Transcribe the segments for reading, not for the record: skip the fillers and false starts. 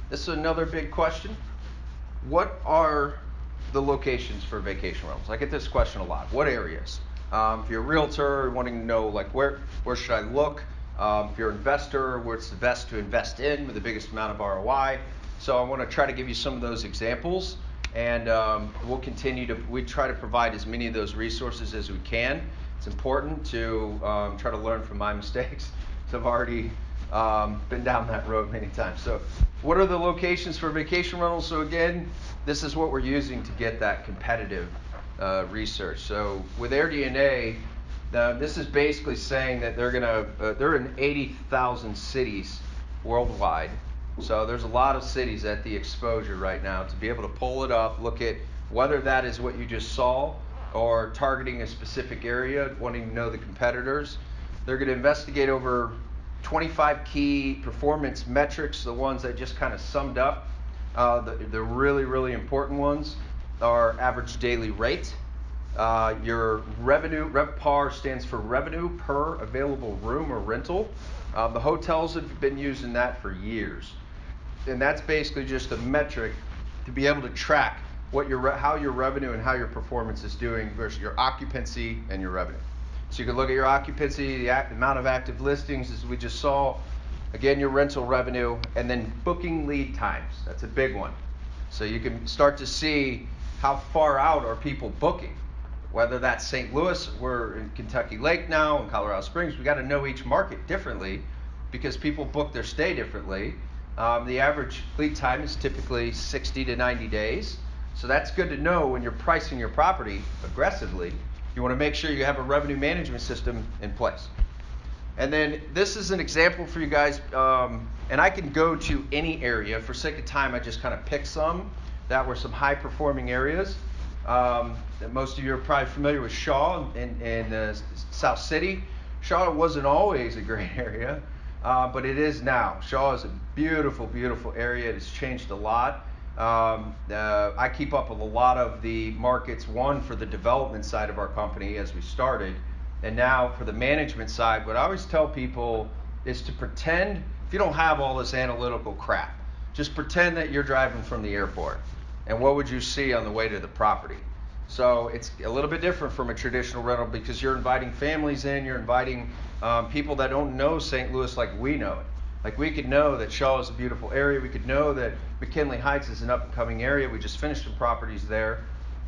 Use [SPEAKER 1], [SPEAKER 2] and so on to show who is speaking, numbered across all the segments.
[SPEAKER 1] This is another big question. What are the locations for vacation rentals? I get this question a lot. What areas? If you're a realtor wanting to know like where should I look? If you're an investor, where's the best to invest in with the biggest amount of ROI? So I want to try to give you some of those examples, and we'll continue to we try to provide as many of those resources as we can. It's important to try to learn from my mistakes. So I've already been down that road many times. So what are the locations for vacation rentals? So again, this is what we're using to get that competitive research. So with Airdna, this is basically saying that they're in 80,000 cities worldwide. So there's a lot of cities at the exposure right now to be able to pull it up, look at whether that is what you just saw or targeting a specific area, wanting to know the competitors. They're going to investigate over 25 key performance metrics, the ones I just kind of summed up. The really, really important ones are average daily rate. Your revenue, RevPAR stands for revenue per available room or rental. The hotels have been using that for years. And that's basically just a metric to be able to track how your revenue and how your performance is doing versus your occupancy and your revenue. So you can look at your occupancy, the amount of active listings, as we just saw, again, your rental revenue, and then booking lead times. That's a big one. So you can start to see how far out are people booking. Whether that's St. Louis, we're in Kentucky Lake now, in Colorado Springs, we got to know each market differently because people book their stay differently. The average lead time is typically 60 to 90 days. So that's good to know when you're pricing your property aggressively. You want to make sure you have a revenue management system in place. And then this is an example for you guys, and I can go to any area. For sake of time, I just kind of picked some that were some high performing areas. Most of you are probably familiar with Shaw in South City. Shaw wasn't always a great area, but it is now. Shaw is a beautiful, beautiful area. It has changed a lot. I keep up with a lot of the markets, one for the development side of our company as we started, and now for the management side. What I always tell people is to pretend, if you don't have all this analytical crap, just pretend that you're driving from the airport. And what would you see on the way to the property? So it's a little bit different from a traditional rental because you're inviting families in, you're inviting people that don't know St. Louis like we know it. Like we could know that Shaw is a beautiful area. We could know that McKinley Heights is an up and coming area. We just finished some properties there.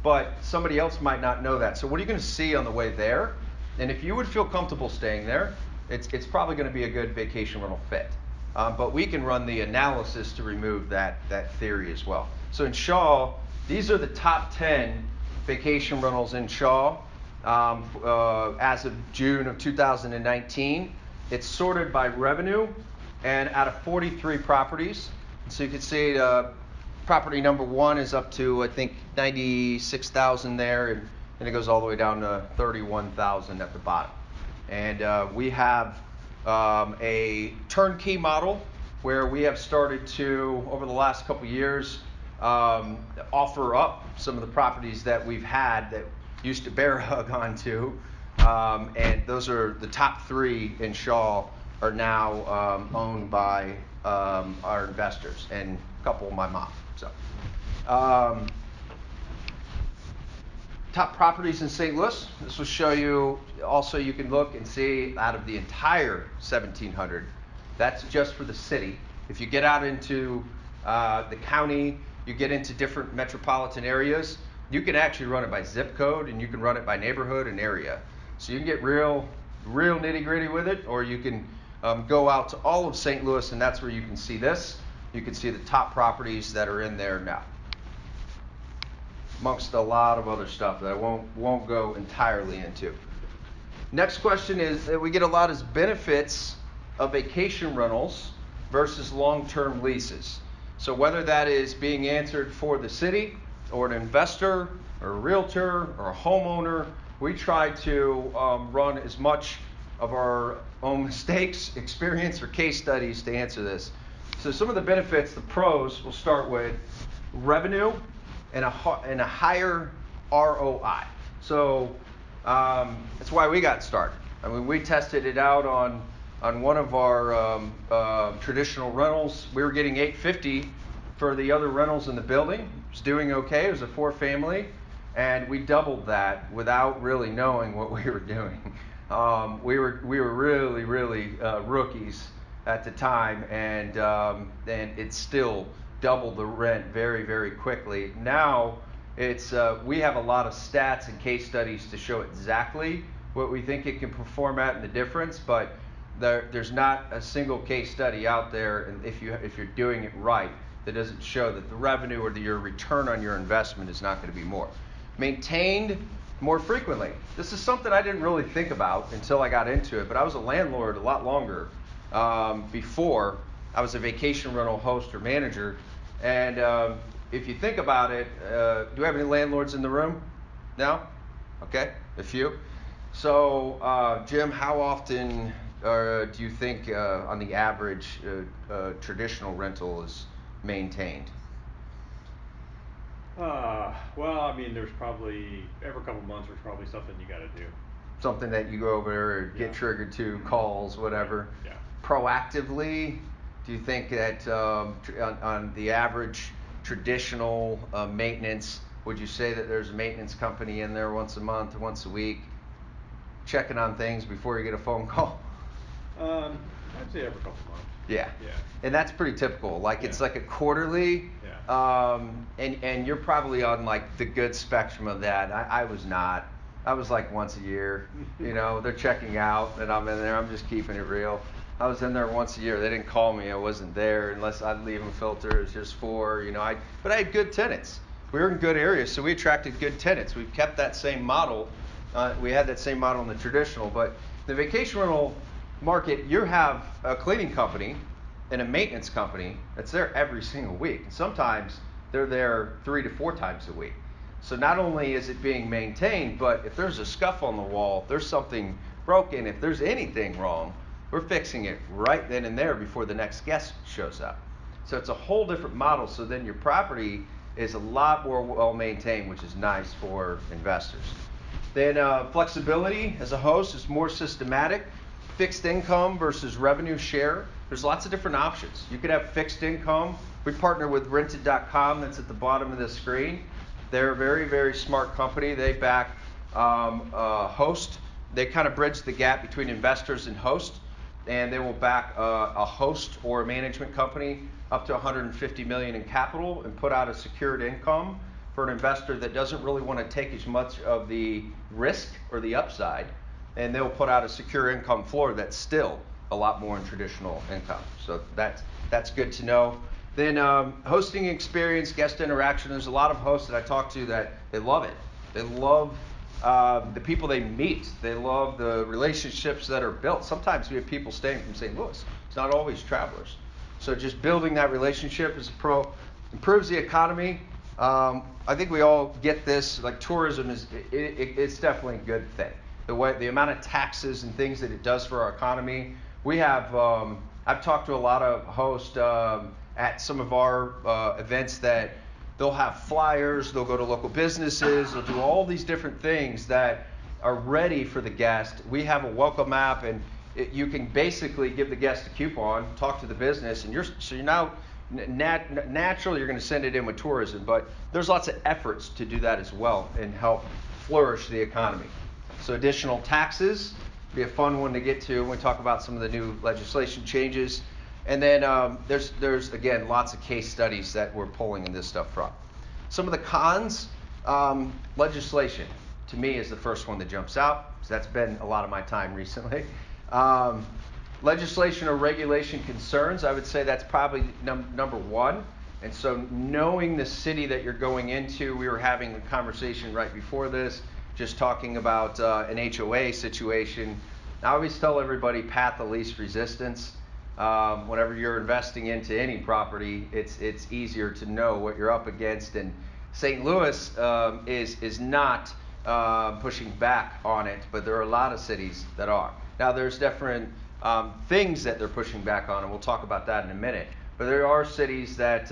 [SPEAKER 1] But somebody else might not know that. So what are you going to see on the way there? And if you would feel comfortable staying there, it's probably going to be a good vacation rental fit. But we can run the analysis to remove that theory as well. So in Shaw, these are the top 10 vacation rentals in Shaw as of June of 2019. It's sorted by revenue and out of 43 properties. So you can see property number 1 is up to, I think, 96,000 there, and then it goes all the way down to 31,000 at the bottom. And we have a turnkey model where we have started to, over the last couple years, offer up some of the properties that we've had that used to bear hug onto, and those are the top 3 in Shaw are now owned by our investors and a couple of my mom. So top properties in St. Louis. This will show you also, you can look and see out of the entire 1,700, that's just for the city. If you get out into the county, you get into different metropolitan areas, you can actually run it by zip code and you can run it by neighborhood and area. So you can get real nitty gritty with it, or you can go out to all of St. Louis, and that's where you can see this. You can see the top properties that are in there now, amongst a lot of other stuff that I won't go entirely into. Next question is that we get a lot of benefits of vacation rentals versus long-term leases. So whether that is being answered for the city or an investor or a realtor or a homeowner, we try to run as much of our own mistakes, experience, or case studies to answer this. So some of the benefits, the pros, we'll start with revenue and a higher ROI. So that's why we got started. I mean, we tested it out on one of our traditional rentals. We were getting $850 for the other rentals in the building. It was doing okay. It was a 4-family, and we doubled that without really knowing what we were doing. We were really rookies at the time, and it still doubled the rent very quickly. Now it's we have a lot of stats and case studies to show exactly what we think it can perform at and the difference, but there's not a single case study out there, and if you're doing it right, that doesn't show that the revenue or your return on your investment is not going to be more. Maintained more frequently. This is something I didn't really think about until I got into it, but I was a landlord a lot longer before I was a vacation rental host or manager. And if you think about it, do we have any landlords in the room? No? Okay, a few. So, Jim, how often do you think on the average traditional rental is maintained?
[SPEAKER 2] Well, I mean, there's probably every couple months there's probably something you got to do.
[SPEAKER 1] Something that you go over or get triggered to, calls, whatever.
[SPEAKER 2] Yeah.
[SPEAKER 1] Proactively, do you think that on the average traditional maintenance, would you say that there's a maintenance company in there once a month or once a week, checking on things before you get a phone call?
[SPEAKER 2] I'd say every couple months.
[SPEAKER 1] Yeah.
[SPEAKER 2] Yeah.
[SPEAKER 1] And that's pretty typical. Like it's like a quarterly.
[SPEAKER 2] Yeah.
[SPEAKER 1] And you're probably on like the good spectrum of that. I was not. I was like once a year. You know, they're checking out and I'm in there. I'm just keeping it real. I was in there once a year. They didn't call me. I wasn't there unless I'd leave them filters just for, but I had good tenants. We were in good areas, so we attracted good tenants. We've kept that same model. We had that same model in the traditional, but the vacation rental market, you have a cleaning company and a maintenance company that's there every single week. And sometimes they're there 3 to 4 times a week. So not only is it being maintained, but if there's a scuff on the wall, if there's something broken, if there's anything wrong, we're fixing it right then and there before the next guest shows up. So it's a whole different model. So then your property is a lot more well maintained, which is nice for investors. Then flexibility as a host is more systematic. Fixed income versus revenue share. There's lots of different options. You could have fixed income. We partner with rented.com, that's at the bottom of the screen. They're a very smart company. They back host. They kind of bridge the gap between investors and host, and they will back a host or a management company up to $150 million in capital and put out a secured income for an investor that doesn't really want to take as much of the risk or the upside. And they'll put out a secure income floor that's still a lot more in traditional income. So that's good to know. Then hosting experience, guest interaction. There's a lot of hosts that I talk to that they love it. They love the people they meet. They love the relationships that are built. Sometimes we have people staying from St. Louis. It's not always travelers. So just building that relationship is a pro. Improves the economy. I think we all get this. Like tourism it's definitely a good thing. The amount of taxes and things that it does for our economy. We have, I've talked to a lot of hosts at some of our events that they'll have flyers, they'll go to local businesses, they'll do all these different things that are ready for the guest. We have a welcome app, and you can basically give the guest a coupon, talk to the business, and you're now naturally you're going to send it in with tourism, but there's lots of efforts to do that as well and help flourish the economy. So additional taxes, be a fun one to get to when we talk about some of the new legislation changes. And then there's again lots of case studies that we're pulling in this stuff from. Some of the cons, legislation to me is the first one that jumps out. So that's been a lot of my time recently. Legislation or regulation concerns, I would say that's probably number one. And so knowing the city that you're going into, we were having a conversation right before this, just talking about an HOA situation. I always tell everybody path of least resistance. Whenever you're investing into any property, it's easier to know what you're up against. And St. Louis is not pushing back on it, but there are a lot of cities that are. Now there's different things that they're pushing back on, and we'll talk about that in a minute. But there are cities that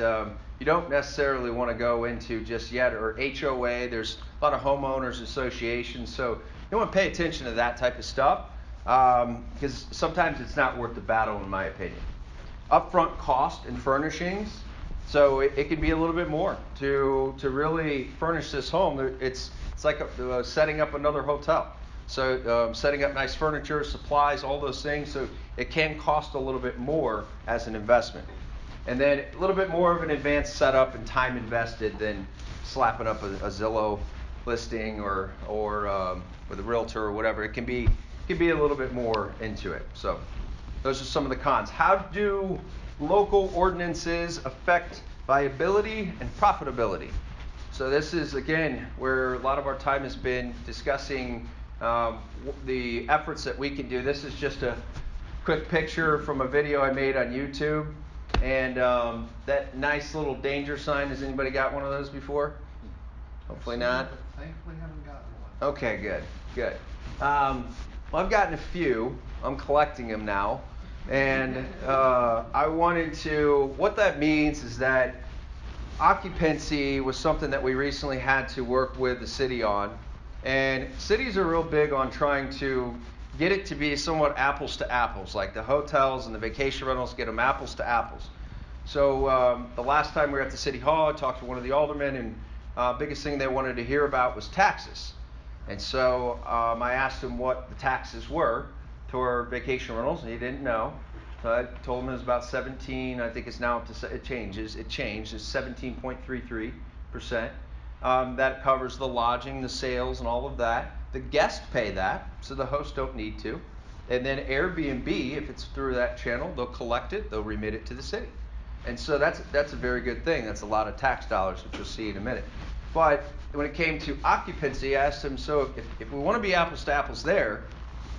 [SPEAKER 1] you don't necessarily want to go into just yet, or HOA. There's a lot of homeowners associations, so you want to pay attention to that type of stuff because sometimes it's not worth the battle, in my opinion. Upfront cost and furnishings. So it can be a little bit more to really furnish this home. It's like setting up another hotel. So setting up nice furniture, supplies, all those things. So it can cost a little bit more as an investment. And then a little bit more of an advanced setup and time invested than slapping up a Zillow listing or with a realtor or whatever. It can be a little bit more into it. So those are some of the cons. How do local ordinances affect viability and profitability? So this is, again, where a lot of our time has been discussing the efforts that we can do. This is just a quick picture from a video I made on YouTube. And that nice little danger sign, has anybody got one of those before? Hopefully not.
[SPEAKER 3] Thankfully haven't gotten one.
[SPEAKER 1] Okay, good. Well, I've gotten a few. I'm collecting them now. And I wanted to, what that means is that occupancy was something that we recently had to work with the city on. And cities are real big on trying to get it to be somewhat apples to apples, like the hotels and the vacation rentals, get them apples to apples. So the last time we were at the city hall, I talked to one of the aldermen, and biggest thing they wanted to hear about was taxes. And so I asked him what the taxes were for vacation rentals, and he didn't know. So I told him it was about 17. I think it's now up to, it changed. It's 17.33%. That covers the lodging, the sales, and all of that. The guests pay that, so the hosts don't need to. And then Airbnb, if it's through that channel, they'll collect it, they'll remit it to the city. And so that's a very good thing. That's a lot of tax dollars, which you'll see in a minute. But when it came to occupancy, I asked him, so if we want to be apples to apples there,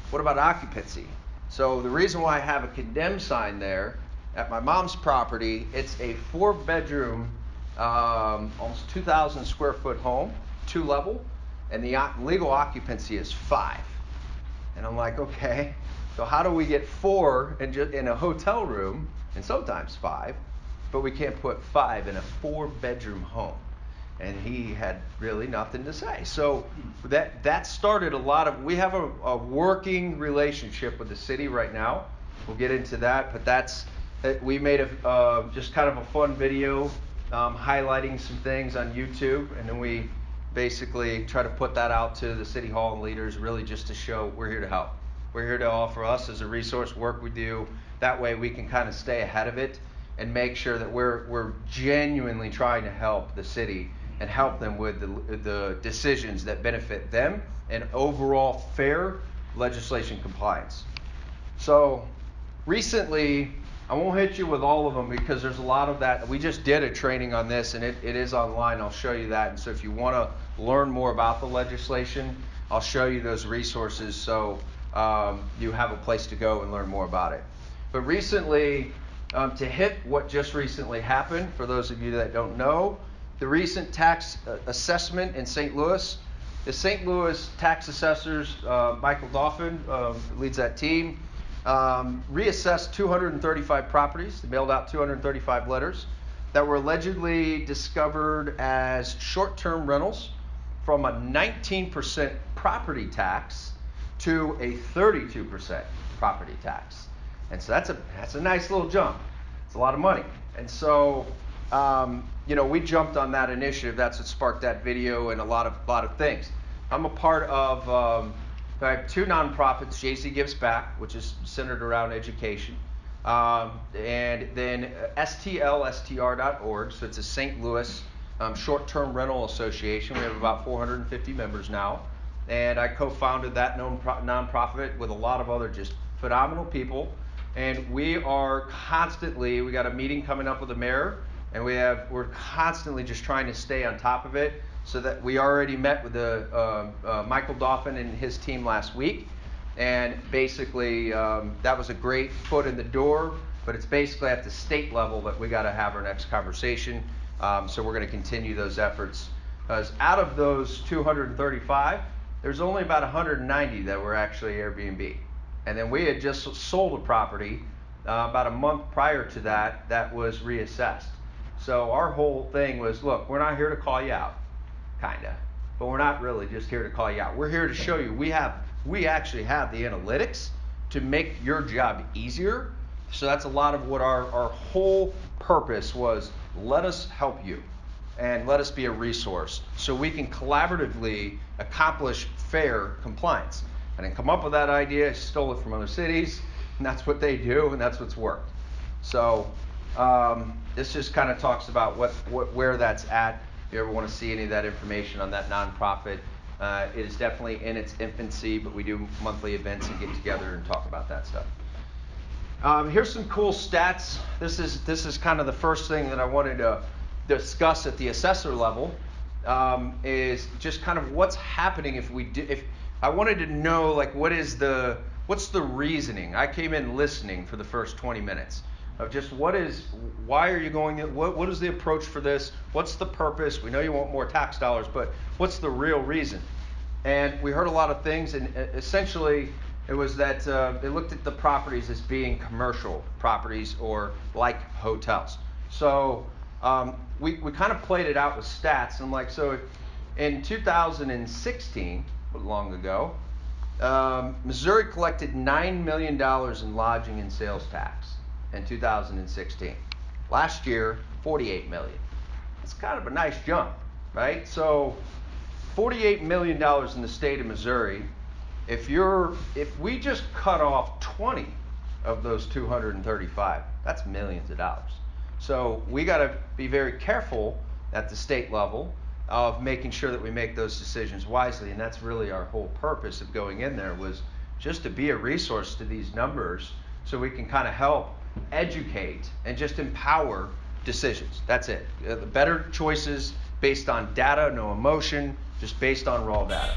[SPEAKER 1] what about occupancy? So the reason why I have a condemned sign there at my mom's property, it's a 4-bedroom, almost 2,000 square foot home, 2-level, and the legal occupancy is 5. And I'm like, okay, so how do we get 4 in a hotel room, and sometimes 5, but we can't put 5 in a 4-bedroom home? And he had really nothing to say. So that started a lot of, we have a working relationship with the city right now. We'll get into that, but we made just kind of a fun video highlighting some things on YouTube, and then we basically try to put that out to the city hall and leaders, really just to show we're here to help. We're here to offer us as a resource, work with you. That way we can kind of stay ahead of it and make sure that we're genuinely trying to help the city and help them with the decisions that benefit them and overall fair legislation compliance. So recently, I won't hit you with all of them because there's a lot of that. We just did a training on this, and it is online. I'll show you that. And so if you want to learn more about the legislation, I'll show you those resources so you have a place to go and learn more about it. But recently, to hit what just recently happened, for those of you that don't know, the recent tax assessment in St. Louis, the St. Louis tax assessors, Michael Dauphin leads that team, reassessed 235 properties. They mailed out 235 letters that were allegedly discovered as short-term rentals from a 19% property tax to a 32% property tax. And so that's a nice little jump. It's a lot of money. And so we jumped on that initiative. That's what sparked that video and a lot of things. I'm a part of I have 2 nonprofits, JC Gives Back, which is centered around education, and then STLSTR.org, so it's a St. Louis short-term rental association. We have about 450 members now, and I co-founded that nonprofit with a lot of other just phenomenal people, and we got a meeting coming up with the mayor, and we're constantly just trying to stay on top of it. So that we already met with the Michael Dauphin and his team last week, and basically that was a great foot in the door. But it's basically at the state level that we got to have our next conversation. So we're going to continue those efforts. Because out of those 235, there's only about 190 that were actually Airbnb, and then we had just sold a property about a month prior to that was reassessed. So our whole thing was, look, we're not here to call you out. Kinda, but we're not really just here to call you out. We're here to show you we actually have the analytics to make your job easier. So that's a lot of what our whole purpose was let us help you and let us be a resource so we can collaboratively accomplish fair compliance. I didn't come up with that idea, I stole it from other cities, and that's what they do, and that's what's worked. So this just kind of talks about where that's at. If you ever want to see any of that information on that nonprofit, it is definitely in its infancy, but we do monthly events and get together and talk about that stuff. Here's some cool stats. This is kind of the first thing that I wanted to discuss at the assessor level, is just kind of what's happening if I wanted to know, like, what's the reasoning. I came in listening for the first 20 minutes of just why are you going, what is the approach for this, what's the purpose. We know you want more tax dollars, but what's the real reason? And we heard a lot of things, and essentially it was that they looked at the properties as being commercial properties or like hotels. So we kind of played it out with stats. And like, so in 2016, long ago, Missouri collected $9 million in lodging and sales tax in 2016. Last year, $48 million. It's kind of a nice jump, right? So $48 million in the state of Missouri. If we just cut off 20 of those 235, that's millions of dollars. So we got to be very careful at the state level of making sure that we make those decisions wisely, and that's really our whole purpose of going in there, was just to be a resource to these numbers so we can kind of help educate and just empower decisions. That's it. The better choices based on data, no emotion, just based on raw data.